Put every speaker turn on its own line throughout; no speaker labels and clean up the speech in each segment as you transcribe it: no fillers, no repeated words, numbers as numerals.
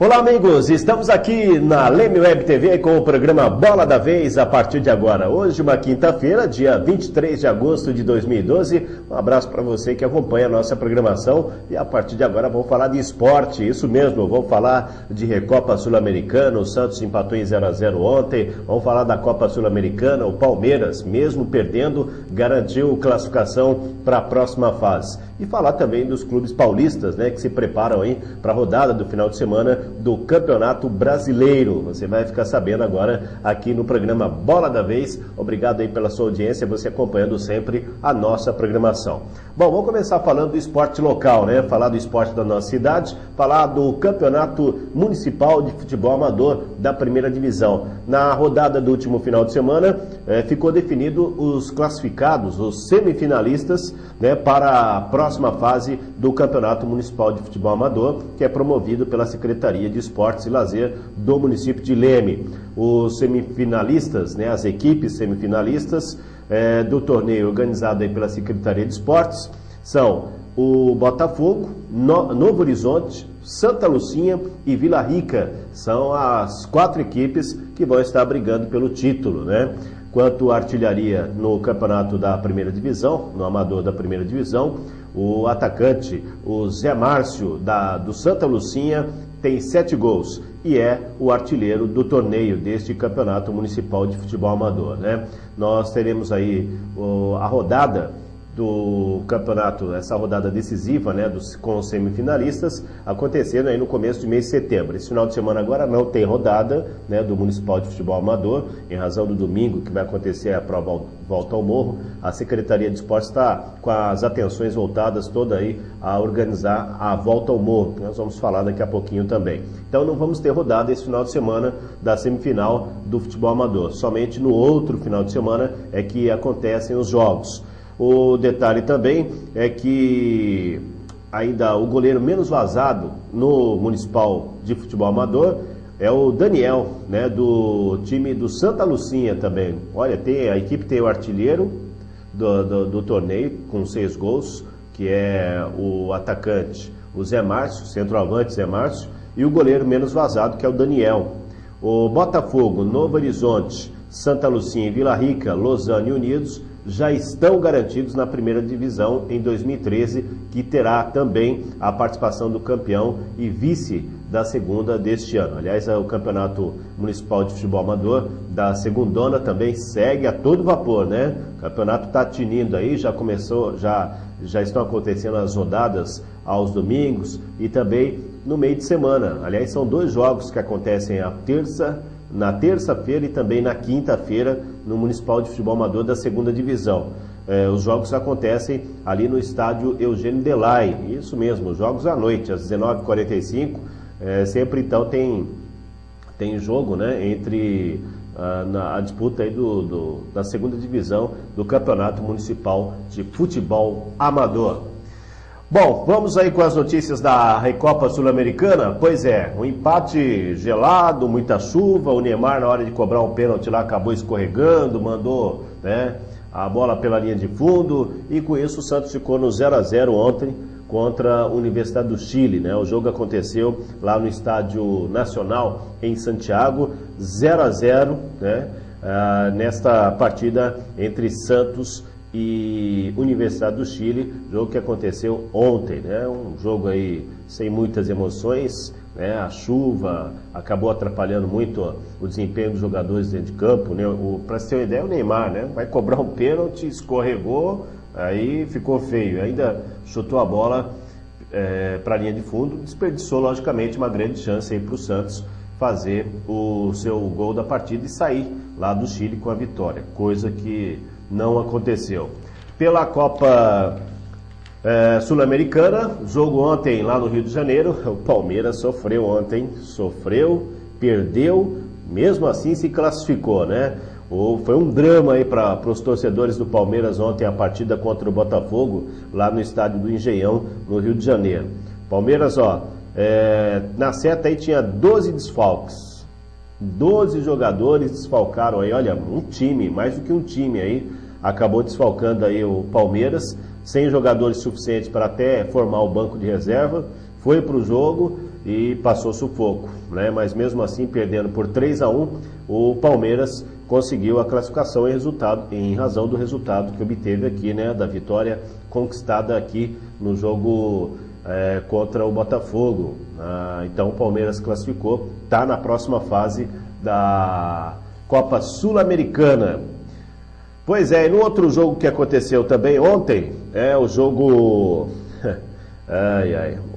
Olá amigos, estamos aqui na Leme Web TV com o programa Bola da Vez a partir de agora. Hoje, uma quinta-feira, dia 23 de agosto de 2012. Um abraço para você que acompanha a nossa programação e a partir de agora vamos falar de esporte, isso mesmo, vamos falar de Recopa Sul-Americana, o Santos empatou em 0-0 ontem, vamos falar da Copa Sul-Americana, o Palmeiras, mesmo perdendo, garantiu classificação para a próxima fase. E falar também dos clubes paulistas, né, que se preparam aí para a rodada do final de semana do Campeonato Brasileiro. Você vai ficar sabendo agora aqui no programa Bola da Vez. Obrigado aí pela sua audiência, você acompanhando sempre a nossa programação. Bom, vamos começar falando do esporte local, né? Falar do esporte da nossa cidade, falar do Campeonato Municipal de Futebol Amador da Primeira Divisão. Na rodada do último final de semana, ficou definido os classificados, os semifinalistas, né, para a próxima fase do Campeonato Municipal de Futebol Amador, que é promovido pela Secretaria de Esportes e Lazer do município de Leme. Os semifinalistas, né, as equipes semifinalistas do torneio organizado aí pela Secretaria de Esportes são o Botafogo, Novo Horizonte, Santa Lucinha e Vila Rica. São as 4 equipes que vão estar brigando pelo título, né? Quanto à artilharia no campeonato da primeira divisão, no amador da primeira divisão, o atacante, o Zé Márcio, do Santa Lucinha, tem 7 gols e é o artilheiro do torneio deste campeonato municipal de futebol amador, né? Nós teremos aí a rodada do campeonato, essa rodada decisiva, né, com os semifinalistas, acontecendo aí no começo de mês de setembro. Esse final de semana agora não tem rodada, né, do Municipal de Futebol Amador, em razão do domingo que vai acontecer a prova Volta ao Morro. A Secretaria de Esportes está com as atenções voltadas toda aí a organizar a Volta ao Morro, que nós vamos falar daqui a pouquinho também. Então não vamos ter rodada esse final de semana da semifinal do futebol amador, somente no outro final de semana é que acontecem os jogos. O detalhe também é que ainda o goleiro menos vazado no Municipal de Futebol Amador é o Daniel, né, do time do Santa Lucinha também. Olha, a equipe tem o artilheiro do torneio com 6 gols, que é o atacante, o Zé Márcio, centroavante Zé Márcio, e o goleiro menos vazado, que é o Daniel. O Botafogo, Novo Horizonte, Santa Lucinha e Vila Rica, Lausanne e Unidos já estão garantidos na primeira divisão em 2013, que terá também a participação do campeão e vice da segunda deste ano. Aliás, o Campeonato Municipal de Futebol Amador da segundona também segue a todo vapor, né? O campeonato está tinindo aí, já começou, já estão acontecendo as rodadas aos domingos e também no meio de semana. Aliás, são 2 jogos que acontecem na terça-feira e também na quinta-feira no Municipal de Futebol Amador da segunda divisão. Os jogos acontecem ali no estádio Eugênio Delay, isso mesmo, os jogos à noite, às 19h45, sempre então tem jogo, né, entre a disputa aí da segunda divisão do Campeonato Municipal de Futebol Amador. Bom, vamos aí com as notícias da Recopa Sul-Americana. Pois é, um empate gelado, muita chuva, o Neymar na hora de cobrar um pênalti lá acabou escorregando, mandou, né, a bola pela linha de fundo e com isso o Santos ficou no 0-0 ontem contra a Universidade do Chile, né? O jogo aconteceu lá no Estádio Nacional em Santiago, 0-0, né, nesta partida entre Santos e Universidade do Chile, jogo que aconteceu ontem, né? Um jogo aí sem muitas emoções, né? A chuva acabou atrapalhando muito o desempenho dos jogadores dentro de campo, né? Para você ter uma ideia, o Neymar, né, vai cobrar um pênalti, escorregou, aí ficou feio, ainda chutou a bola para a linha de fundo, desperdiçou logicamente uma grande chance aí para o Santos fazer o seu gol da partida e sair lá do Chile com a vitória, coisa que não aconteceu. Pela Copa Sul-Americana, jogo ontem lá no Rio de Janeiro, o Palmeiras sofreu ontem, perdeu, mesmo assim se classificou, né? Foi um drama aí para os torcedores do Palmeiras ontem a partida contra o Botafogo, lá no estádio do Engenhão, no Rio de Janeiro. Palmeiras, na seta aí tinha 12 desfalques. 12 jogadores desfalcaram aí, olha, um time, mais do que um time aí, acabou desfalcando aí o Palmeiras, sem jogadores suficientes para até formar o banco de reserva, foi para o jogo e passou sufoco, né? Mas mesmo assim, perdendo por 3-1, o Palmeiras conseguiu a classificação em razão do resultado que obteve aqui, né? Da vitória conquistada aqui no jogo contra o Botafogo. Então o Palmeiras classificou, está na próxima fase da Copa Sul-Americana. Pois é, e no outro jogo que aconteceu também ontem, o jogo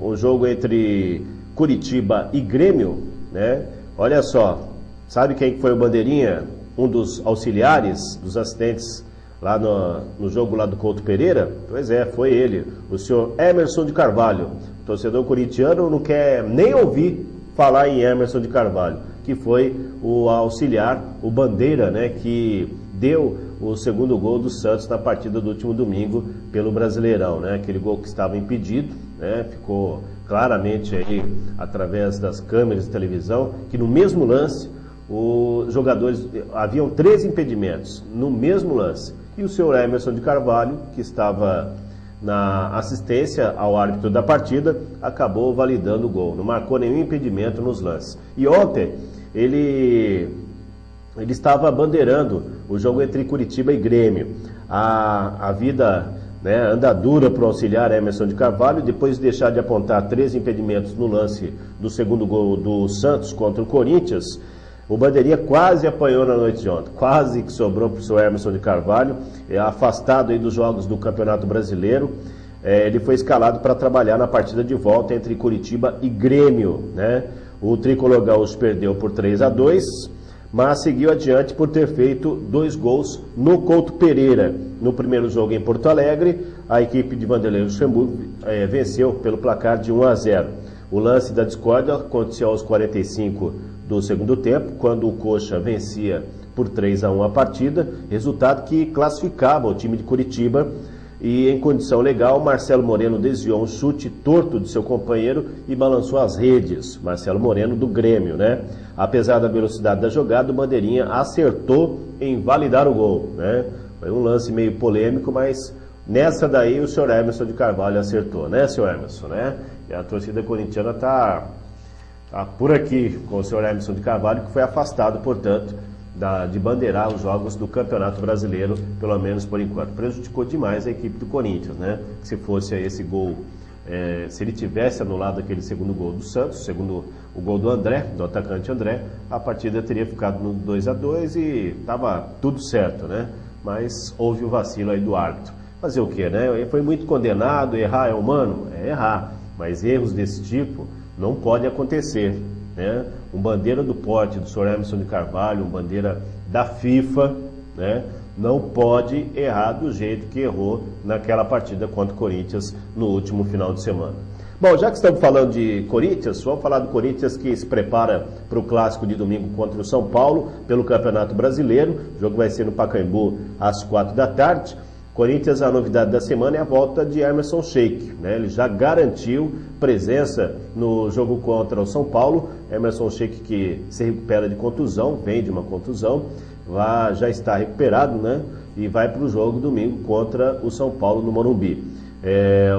o jogo entre Curitiba e Grêmio, né? Olha só, sabe quem foi o bandeirinha? Um dos auxiliares, dos assistentes lá no jogo lá do Couto Pereira? Pois é, foi ele, o senhor Emerson de Carvalho. O torcedor corintiano não quer nem ouvir falar em Emerson de Carvalho, que foi o auxiliar, o bandeira, né, que deu o segundo gol do Santos na partida do último domingo pelo Brasileirão, né? Aquele gol que estava impedido, né? Ficou claramente aí através das câmeras de televisão que no mesmo lance os jogadores haviam 3 impedimentos no mesmo lance e o senhor Emerson de Carvalho, que estava na assistência ao árbitro da partida, acabou validando o gol, não marcou nenhum impedimento nos lances. E ontem ele estava bandeirando o jogo entre Curitiba e Grêmio. A vida, né, anda dura para o auxiliar Emerson de Carvalho, depois de deixar de apontar 3 impedimentos no lance do segundo gol do Santos contra o Corinthians. O bandeirinha quase apanhou na noite de ontem, quase que sobrou para o seu Emerson de Carvalho, afastado aí dos jogos do Campeonato Brasileiro. Ele foi escalado para trabalhar na partida de volta entre Curitiba e Grêmio, né? O tricolor gaúcho perdeu por 3-2, mas seguiu adiante por ter feito 2 gols no Couto Pereira. No primeiro jogo em Porto Alegre, a equipe de Vanderlei Luxemburgo venceu pelo placar de 1-0. O lance da discórdia aconteceu aos 45 do segundo tempo, quando o Coxa vencia por 3-1 a partida, resultado que classificava o time de Curitiba. E em condição legal, Marcelo Moreno desviou um chute torto de seu companheiro e balançou as redes. Marcelo Moreno do Grêmio, né? Apesar da velocidade da jogada, o bandeirinha acertou em validar o gol, né? Foi um lance meio polêmico, mas nessa daí o senhor Emerson de Carvalho acertou, né, senhor Emerson, né? E a torcida corintiana tá por aqui com o senhor Emerson de Carvalho, que foi afastado, portanto, de bandeirar os jogos do Campeonato Brasileiro, pelo menos por enquanto. Prejudicou demais a equipe do Corinthians, né? Se fosse esse gol, se ele tivesse anulado aquele segundo gol do Santos, segundo o gol do André, do atacante André, a partida teria ficado no 2-2 e estava tudo certo, né? Mas houve o vacilo aí do árbitro. Fazer o quê, né? Ele foi muito condenado, errar é humano? É errar, mas erros desse tipo não pode acontecer, né? Um bandeira do porte do Sr. Emerson de Carvalho, um bandeira da FIFA, né? Não pode errar do jeito que errou naquela partida contra o Corinthians no último final de semana. Bom, já que estamos falando de Corinthians, vamos falar do Corinthians que se prepara para o clássico de domingo contra o São Paulo pelo Campeonato Brasileiro. O jogo vai ser no Pacaembu às 16h. Corinthians, a novidade da semana é a volta de Emerson Sheik, né? Ele já garantiu presença no jogo contra o São Paulo. Emerson Sheik, que se recupera de contusão, vem de uma contusão, já está recuperado, né? E vai para o jogo domingo contra o São Paulo no Morumbi.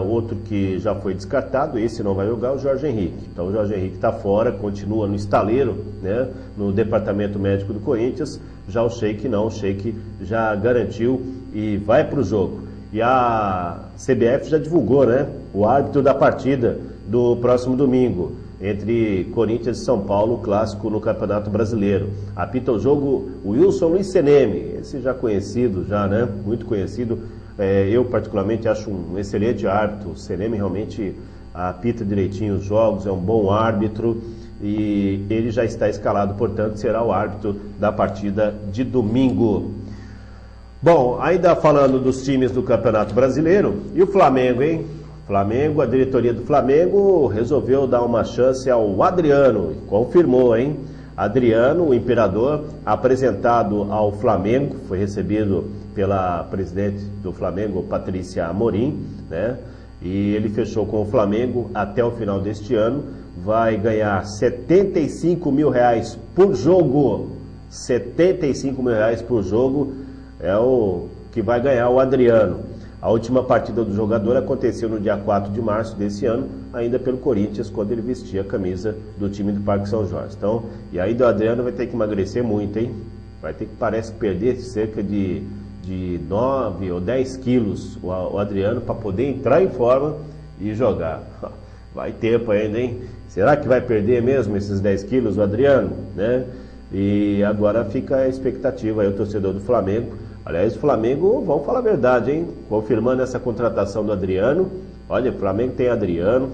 Outro que já foi descartado, esse não vai jogar, o Jorge Henrique. Então o Jorge Henrique está fora, continua no estaleiro, né? No departamento médico do Corinthians. Já o Sheik não, o Sheik já garantiu e vai para o jogo. E a CBF já divulgou, né, o árbitro da partida do próximo domingo entre Corinthians e São Paulo, clássico no Campeonato Brasileiro. Apita o jogo o Wilson Luiz Seneme, esse já conhecido, né, muito conhecido. Eu particularmente acho um excelente árbitro. O Seneme realmente apita direitinho os jogos, é um bom árbitro. E ele já está escalado, portanto, será o árbitro da partida de domingo. Bom, ainda falando dos times do Campeonato Brasileiro, e o Flamengo, hein? Flamengo, a diretoria do Flamengo resolveu dar uma chance ao Adriano, confirmou, hein? Adriano, o imperador, apresentado ao Flamengo, foi recebido pela presidente do Flamengo, Patrícia Amorim, né? E ele fechou com o Flamengo até o final deste ano. Vai ganhar R$75 mil por jogo. R$75 mil por jogo é o que vai ganhar o Adriano. A última partida do jogador aconteceu no dia 4 de março desse ano, ainda pelo Corinthians, quando ele vestia a camisa do time do Parque São Jorge. Então, e aí o Adriano vai ter que emagrecer muito, hein? Vai ter que, parece, perder cerca de 9 ou 10 quilos o Adriano para poder entrar em forma e jogar. Vai tempo ainda, hein? Será que vai perder mesmo esses 10 quilos o Adriano, né? E agora fica a expectativa aí, o torcedor do Flamengo. Aliás, o Flamengo, vamos falar a verdade, hein? Confirmando essa contratação do Adriano. Olha, o Flamengo tem Adriano.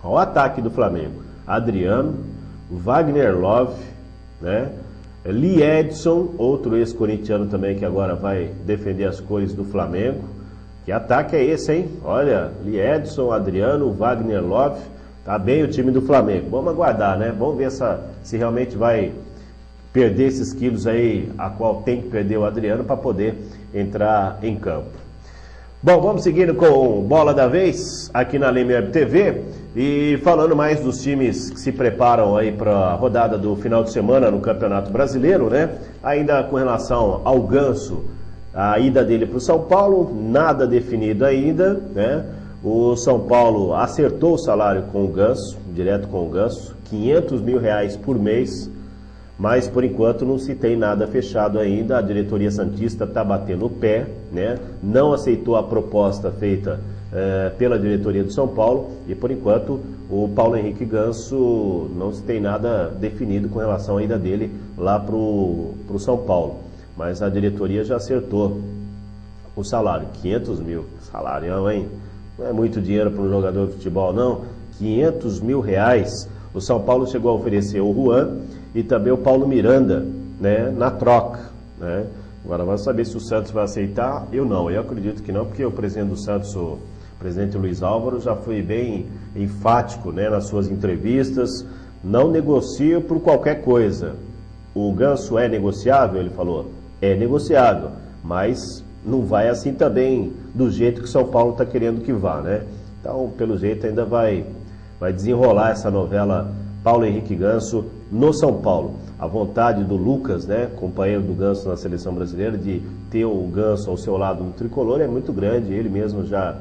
Olha o ataque do Flamengo. Adriano, Wagner Love, né? Lee Edson, outro ex-corintiano também que agora vai defender as cores do Flamengo. Que ataque é esse, hein? Olha, Lee Edson, Adriano, Wagner Love. Tá bem o time do Flamengo. Vamos aguardar, né? Vamos ver se realmente vai perder esses quilos aí, a qual tem que perder o Adriano para poder entrar em campo. Bom, vamos seguindo com Bola da Vez aqui na Leme Web TV e falando mais dos times que se preparam aí para a rodada do final de semana no Campeonato Brasileiro, né? Ainda com relação ao Ganso, a ida dele para o São Paulo, nada definido ainda, né? O São Paulo acertou o salário com o Ganso, direto com o Ganso, R$500 mil por mês. Mas por enquanto não se tem nada fechado ainda. A diretoria santista está batendo o pé, né? Não aceitou a proposta feita pela diretoria do São Paulo e por enquanto o Paulo Henrique Ganso não se tem nada definido com relação à ida dele lá para o São Paulo. Mas a diretoria já acertou o salário, R$500 mil, salário, hein? Não é muito dinheiro para um jogador de futebol não, R$500 mil. O São Paulo chegou a oferecer o Juan e também o Paulo Miranda, né, na troca, né? Agora vamos saber se o Santos vai aceitar. Eu acredito que não, porque o presidente do Santos, o presidente Luiz Álvaro, já foi bem enfático, né, nas suas entrevistas. Não negocia por qualquer coisa. O Ganso é negociável? Ele falou, é negociável, mas não vai assim também do jeito que o São Paulo está querendo que vá, né? Então, pelo jeito, ainda vai desenrolar essa novela Paulo Henrique Ganso no São Paulo. A vontade do Lucas, né, companheiro do Ganso na seleção brasileira, de ter o Ganso ao seu lado no tricolor é muito grande. Ele mesmo já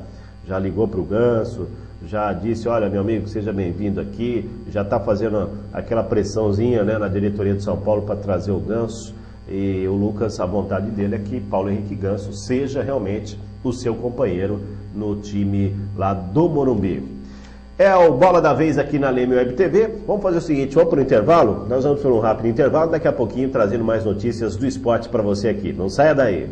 ligou para o Ganso, já disse, olha meu amigo, seja bem-vindo aqui, já está fazendo aquela pressãozinha, né, na diretoria de São Paulo para trazer o Ganso. E o Lucas, a vontade dele é que Paulo Henrique Ganso seja realmente o seu companheiro no time lá do Morumbi. É o Bola da Vez aqui na Leme Web TV. Vamos fazer o seguinte, vamos para o intervalo? Nós vamos para um rápido intervalo, daqui a pouquinho trazendo mais notícias do esporte para você aqui. Não saia daí.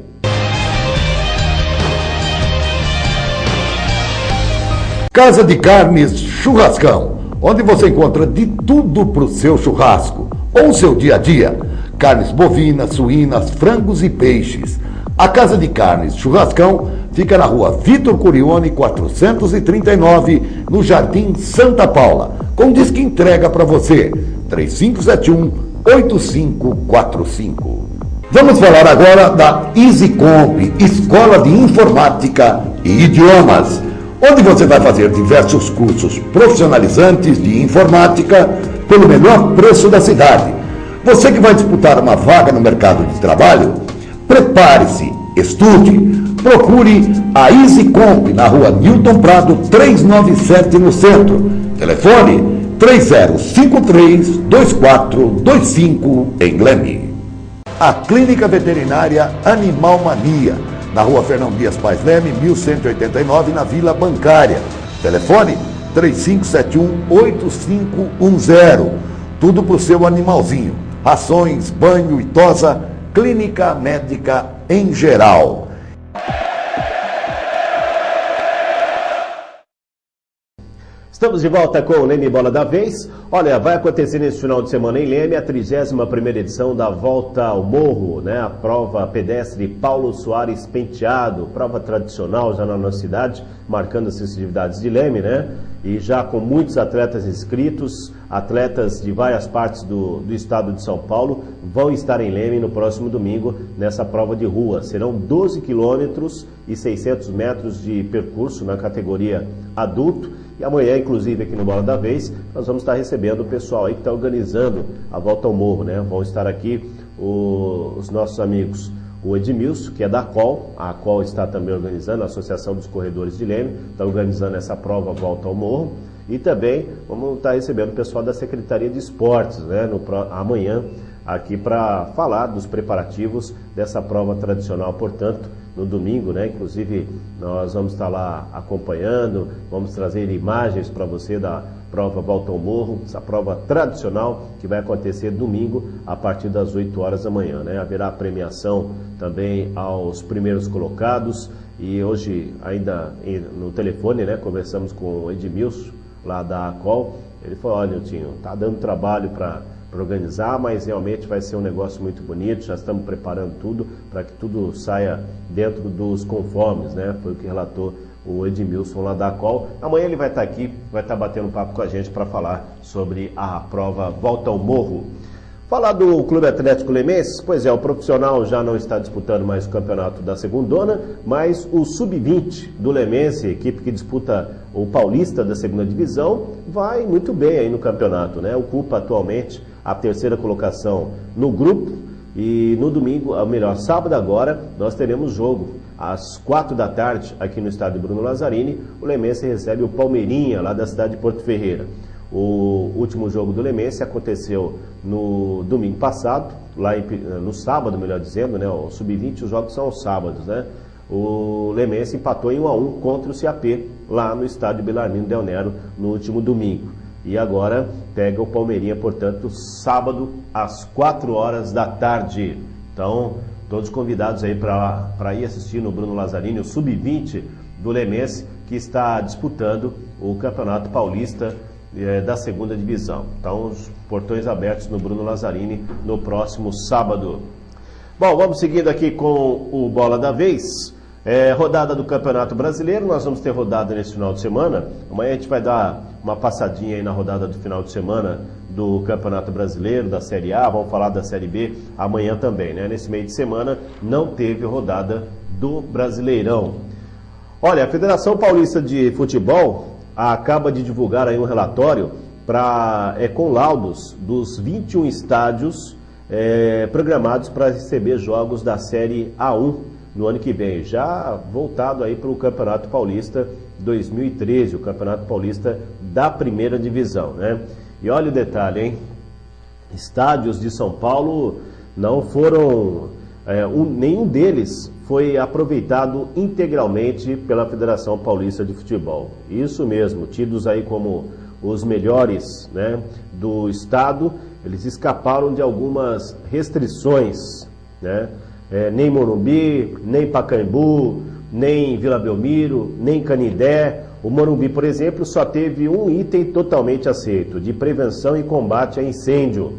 Casa de Carnes Churrascão, onde você encontra de tudo para o seu churrasco ou seu dia a dia. Carnes bovinas, suínas, frangos e peixes. A Casa de Carnes Churrascão fica na rua Vitor Curione, 439, no Jardim Santa Paula, com disque entrega para você, 3571-8545. Vamos falar agora da EasyComp, Escola de Informática e Idiomas, onde você vai fazer diversos cursos profissionalizantes de informática pelo menor preço da cidade. Você que vai disputar uma vaga no mercado de trabalho, prepare-se, estude, procure a EasyComp na rua Newton Prado 397 no centro. Telefone 3053-2425 em Leme. A Clínica Veterinária Animal Mania, na rua Fernão Dias Pais Leme, 1189, na Vila Bancária. Telefone 3571-8510. Tudo para o seu animalzinho. Rações, banho e tosa, clínica médica em geral.
Estamos de volta com o Leme Bola da Vez. Olha, vai acontecer nesse final de semana em Leme a 31ª edição da Volta ao Morro, né? A prova pedestre Paulo Soares Penteado, prova tradicional já na nossa cidade, marcando as festividades de Leme, né? E já com muitos atletas inscritos, atletas de várias partes do estado de São Paulo vão estar em Leme no próximo domingo nessa prova de rua. Serão 12 quilômetros e 600 metros de percurso na categoria adulto. E amanhã, inclusive, aqui no Bola da Vez, nós vamos estar recebendo o pessoal aí que está organizando a Volta ao Morro, né? Vão estar aqui os nossos amigos, o Edmilson, que é da ACOL. A ACOL está também organizando, a Associação dos Corredores de Leme, está organizando essa prova Volta ao Morro. E também vamos estar recebendo o pessoal da Secretaria de Esportes, né, amanhã, aqui para falar dos preparativos dessa prova tradicional, portanto, no domingo, né? Inclusive nós vamos estar lá acompanhando, vamos trazer imagens para você da prova Volta ao Morro, essa prova tradicional que vai acontecer domingo a partir das 8 horas da manhã, né? Haverá premiação também aos primeiros colocados e hoje ainda no telefone, né, conversamos com o Edmilson lá da ACOL. Ele falou: olha, Niltinho, tá dando trabalho para organizar, mas realmente vai ser um negócio muito bonito, já estamos preparando tudo para que tudo saia dentro dos conformes, né? Foi o que relatou o Edmilson lá da ACOL. Amanhã ele vai estar aqui, vai estar batendo um papo com a gente para falar sobre a prova Volta ao Morro. Falar do Clube Atlético Lemense, pois é, o profissional já não está disputando mais o campeonato da segundona, mas o Sub-20 do Lemense, equipe que disputa o Paulista da segunda divisão, vai muito bem aí no campeonato, né? Ocupa atualmente a terceira colocação no grupo e no domingo, ou melhor, sábado agora, nós teremos jogo às 4 da tarde aqui no estádio Bruno Lazzarini. O Lemense recebe o Palmeirinha lá da cidade de Porto Ferreira. O último jogo do Lemense aconteceu no domingo passado, lá no sábado, melhor dizendo, né? O Sub-20, os jogos são aos sábados, né? O Lemense empatou em 1-1 contra o CAP, lá no estádio Belarmino Del Nero, no último domingo. E agora pega o Palmeirinha, portanto, sábado às 4 horas da tarde. Então, todos convidados aí para ir assistir no Bruno Lazzarini, o Sub-20 do Lemense, que está disputando o Campeonato Paulista da segunda divisão. Então, os portões abertos no Bruno Lazzarini no próximo sábado. Bom, vamos seguindo aqui com o Bola da Vez. Rodada do Campeonato Brasileiro, nós vamos ter rodada nesse final de semana. Amanhã a gente vai dar uma passadinha aí na rodada do final de semana do Campeonato Brasileiro, da Série A, vamos falar da Série B amanhã também, né? Nesse meio de semana não teve rodada do Brasileirão. Olha, a Federação Paulista de Futebol acaba de divulgar aí um relatório com laudos dos 21 estádios programados para receber jogos da Série A1 no ano que vem, já voltado aí para o Campeonato Paulista 2013, o Campeonato Paulista da primeira divisão, né? E olha o detalhe, hein? Estádios de São Paulo não foram, nenhum deles foi aproveitado integralmente pela Federação Paulista de Futebol. Isso mesmo, tidos aí como os melhores, né, do estado, eles escaparam de algumas restrições, né? Nem Morumbi, nem Pacaembu, nem Vila Belmiro, nem Canindé. O Morumbi, por exemplo, só teve um item totalmente aceito, de prevenção e combate a incêndio.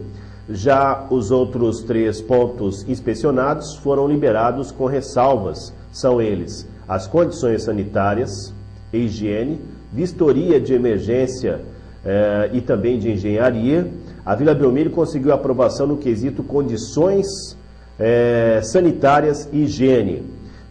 Já os outros 3 pontos inspecionados foram liberados com ressalvas. São eles: as condições sanitárias, higiene, vistoria de emergência e também de engenharia. A Vila Belmiro conseguiu aprovação no quesito condições sanitárias e higiene.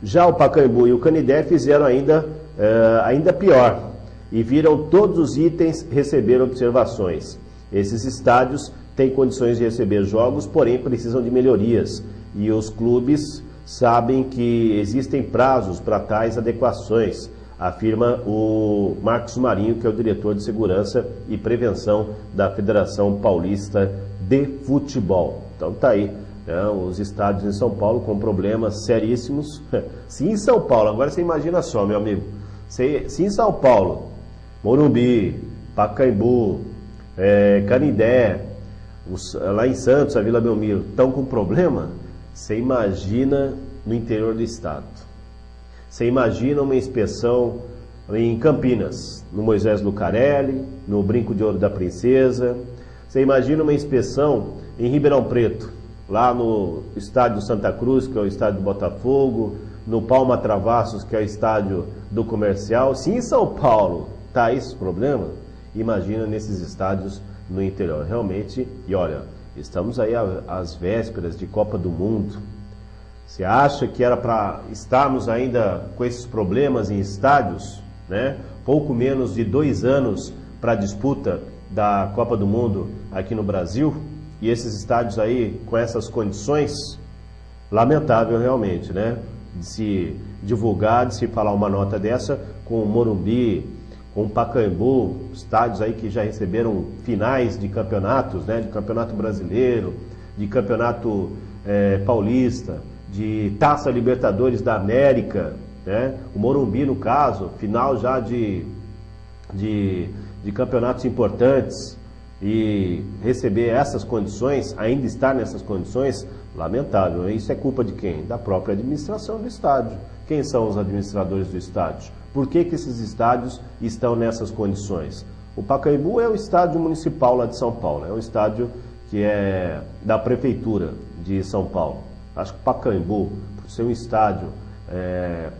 Já o Pacaembu e o Canindé fizeram ainda pior e viram todos os itens receber observações. Esses estádios têm condições de receber jogos, porém precisam de melhorias, e os clubes sabem que existem prazos para tais adequações, afirma o Marcos Marinho, que é o diretor de segurança e prevenção da Federação Paulista de Futebol. Então tá aí, né, os estádios em São Paulo com problemas seríssimos. Se em São Paulo, agora você imagina só, meu amigo, se em São Paulo, Morumbi, Pacaembu, Canindé, lá em Santos, a Vila Belmiro, estão com problema, você imagina no interior do estado. Você imagina uma inspeção em Campinas, no Moisés Lucarelli, no Brinco de Ouro da Princesa. Você imagina uma inspeção em Ribeirão Preto, lá no estádio Santa Cruz, que é o estádio do Botafogo, no Palma Travassos, que é o estádio do Comercial. Se em São Paulo está esse problema, imagina nesses estádios no interior. Realmente, e olha, estamos aí às vésperas de Copa do Mundo. Você acha que era para estarmos ainda com esses problemas em estádios, né? Pouco menos de 2 anos para a disputa da Copa do Mundo aqui no Brasil, e esses estádios aí com essas condições? lamentável realmente, né? De se divulgar, de se falar uma nota dessa com o Morumbi, com o Pacaembu, estádios aí que já receberam finais de campeonatos, né? De campeonato brasileiro, de campeonato paulista, de Taça Libertadores da América, né? O Morumbi, no caso, final já de campeonatos importantes, e receber essas condições, ainda estar nessas condições, lamentável. Isso é culpa de quem? Da própria administração do estádio. Quem são os administradores do estádio? Por que esses estádios estão nessas condições? O Pacaembu é o estádio municipal lá de São Paulo, é um estádio que é da prefeitura de São Paulo. Acho que o Pacaembu, por ser um estádio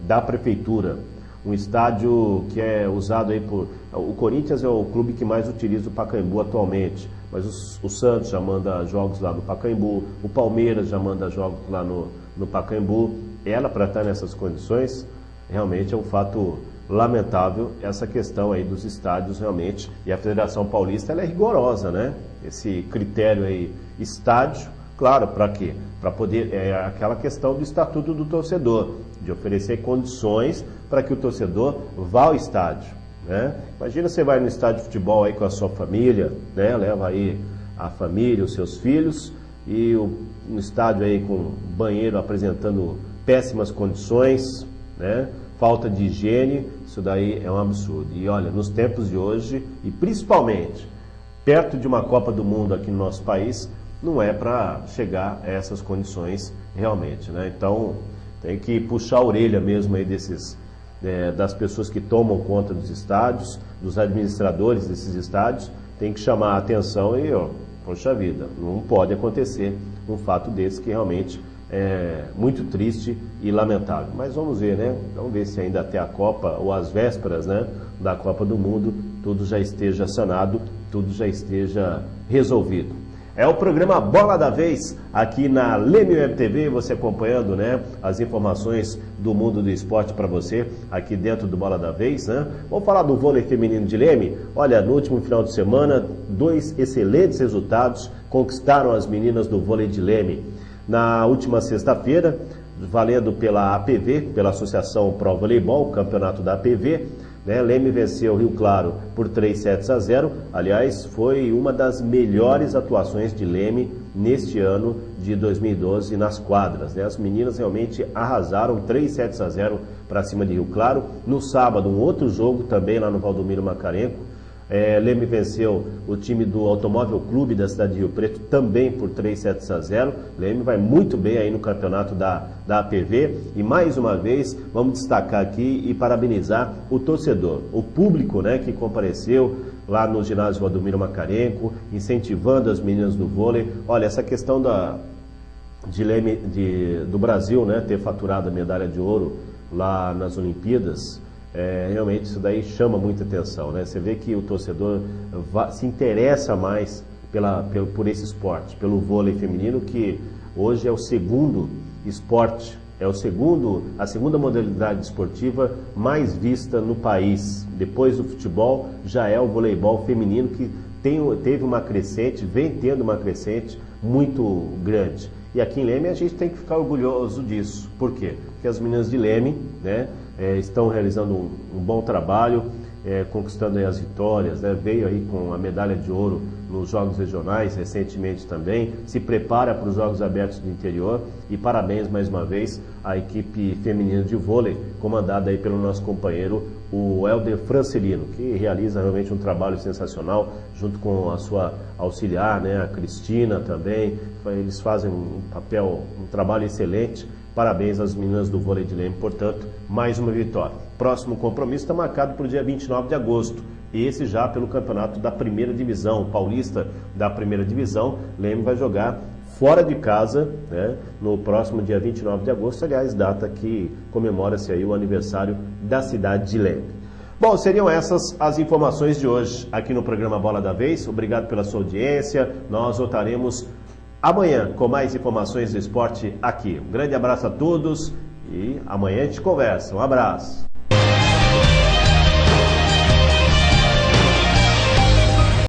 da prefeitura, um estádio que é usado aí por... O Corinthians é o clube que mais utiliza o Pacaembu atualmente, mas o Santos já manda jogos lá no Pacaembu, o Palmeiras já manda jogos lá no Pacaembu. Ela, para estar nessas condições, realmente é um fato lamentável essa questão aí dos estádios realmente, e a Federação Paulista ela é rigorosa, né? Esse critério aí, estádio, claro, para quê? Para poder, aquela questão do estatuto do torcedor, de oferecer condições para que o torcedor vá ao estádio, né? Imagina você vai no estádio de futebol aí com a sua família, né? Leva aí a família, os seus filhos, e um estádio aí com banheiro apresentando péssimas condições, né? Falta de higiene, isso daí é um absurdo. E olha, nos tempos de hoje, e principalmente perto de uma Copa do Mundo aqui no nosso país, não é para chegar a essas condições realmente, né? Então tem que puxar a orelha mesmo aí das pessoas que tomam conta dos estádios, dos administradores desses estádios, tem que chamar a atenção e, poxa vida, não pode acontecer um fato desse que realmente é muito triste e lamentável. Mas vamos ver, né? Vamos ver se ainda até a Copa, ou às vésperas, né, da Copa do Mundo, tudo já esteja sanado, tudo já esteja resolvido. É o programa Bola da Vez, aqui na Leme Web TV, você acompanhando, né, as informações do mundo do esporte para você, aqui dentro do Bola da Vez, né? Vamos falar do vôlei feminino de Leme? Olha, no último final de semana, 2 excelentes resultados conquistaram as meninas do vôlei de Leme. Na última sexta-feira, valendo pela APV, pela Associação Pro Voleibol, campeonato da APV, né, Leme venceu o Rio Claro por 3-0. Aliás, foi uma das melhores atuações de Leme neste ano de 2012 nas quadras, né? As meninas realmente arrasaram, 3-0 para cima de Rio Claro. No sábado, um outro jogo também lá no Valdomiro Macarenco. Leme venceu o time do Automóvel Clube da cidade de Rio Preto também por 3-0. Leme vai muito bem aí no campeonato da APV, e mais uma vez vamos destacar aqui e parabenizar o torcedor, o público, né, que compareceu lá no ginásio Valdomiro Macarenco, incentivando as meninas do vôlei. Olha, essa questão de Leme, do Brasil, né, ter faturado a medalha de ouro lá nas Olimpíadas, realmente isso daí chama muita atenção, né? Você vê que o torcedor se interessa mais por esse esporte, pelo vôlei feminino, que hoje é o segundo esporte, a segunda modalidade esportiva mais vista no país. Depois do futebol, já é o voleibol feminino, que teve uma crescente, vem tendo uma crescente muito grande. E aqui em Leme a gente tem que ficar orgulhoso disso. Por quê? Porque as meninas de Leme, né, estão realizando um bom trabalho, conquistando aí as vitórias, né? Veio aí com a medalha de ouro nos Jogos Regionais recentemente também, se prepara para os Jogos Abertos do Interior, e parabéns mais uma vez à equipe feminina de vôlei, comandada aí pelo nosso companheiro, o Helder Francelino, que realiza realmente um trabalho sensacional, junto com a sua auxiliar, né, a Cristina também. Eles fazem um trabalho excelente. Parabéns às meninas do vôlei de Leme, portanto, mais uma vitória. Próximo compromisso está marcado para o dia 29 de agosto. Esse já pelo campeonato da primeira divisão, paulista da primeira divisão. Leme vai jogar fora de casa, né, no próximo dia 29 de agosto, aliás, data que comemora-se aí o aniversário da cidade de Leme. Bom, seriam essas as informações de hoje aqui no programa Bola da Vez. Obrigado pela sua audiência. Nós voltaremos amanhã com mais informações do esporte aqui. Um grande abraço a todos e amanhã a gente conversa. Um abraço.